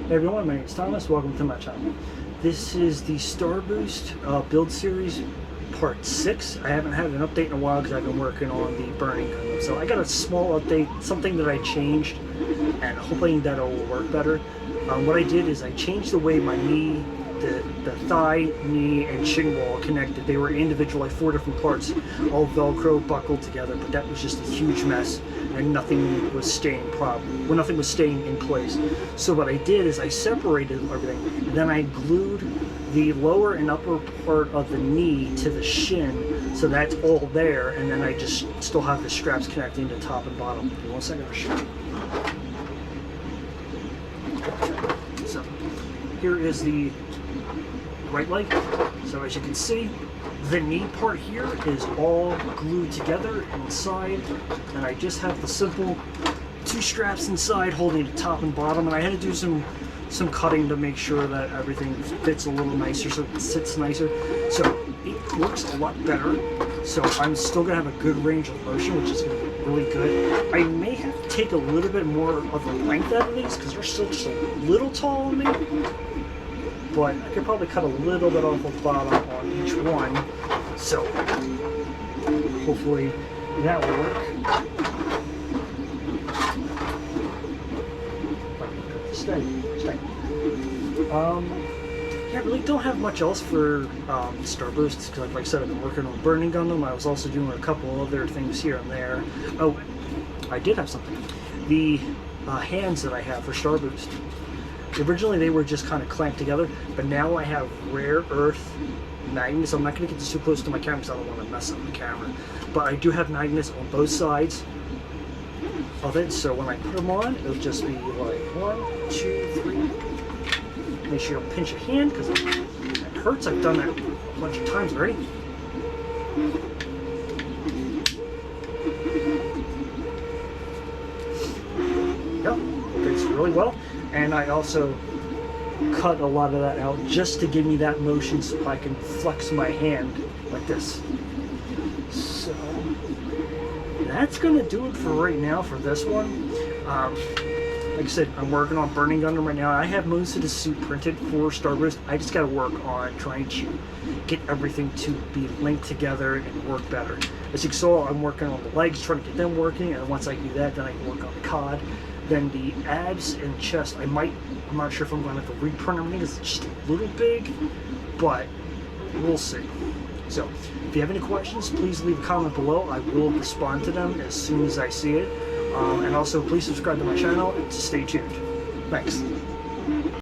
Hey everyone, my name is Thomas. Welcome to my channel. This is the Starboost build series part 6. I haven't had an update in a while because I've been working on the burning gun. So I got a small update, something that I changed, and hoping that it will work better. What I did is I changed the way my knee, the thigh, knee, and shin wall connected. They were individual, like 4 different parts, all Velcro buckled together, but that was just a huge mess, and nothing was staying nothing was staying in place. So what I did is I separated everything, and then I glued the lower and upper part of the knee to the shin, so that's all there, and then I just still have the straps connecting to top and bottom. Give me 1 second, I'll show you. So here is the right leg. So as you can see, the knee part here is all glued together inside, and I just have the simple 2 straps inside holding the top and bottom, and I had to do some cutting to make sure that everything fits a little nicer, so it sits nicer. So it looks a lot better. So I'm still gonna have a good range of motion, which is gonna be really good. I may have to take a little bit more of the length out of these because they're still just a little tall on me. But I could probably cut a little bit off the bottom on each one, so hopefully that will work. Stay. Yeah, I really don't have much else for Starboost, because like I said, I've been working on burning on them. I was also doing a couple other things here and there. Oh, I did have something. The hands that I have for Starboost. Originally they were just kind of clamped together, but now I have rare earth magnets. I'm not going to get this too close to my camera because I don't want to mess up the camera, but I do have magnets on both sides of it, so when I put them on, it'll just be like 1, 2, 3. Make sure you don't pinch your hand because it hurts. I've done that a bunch of times already. Yep, fits really well. And I also cut a lot of that out just to give me that motion so I can flex my hand like this. So that's gonna do it for right now for this one. Like I said, I'm working on burning gun right now. I have most of the suit printed for Starboost. I just gotta work on trying to get everything to be linked together and work better. As you saw, I'm working on the legs, trying to get them working, and once I do that, then I can work on the cod. Then the abs and chest, I'm not sure if I'm going to have to reprint everything because it's just a little big, but we'll see. So, if you have any questions, please leave a comment below. I will respond to them as soon as I see it. And also, please subscribe to my channel and stay tuned. Thanks.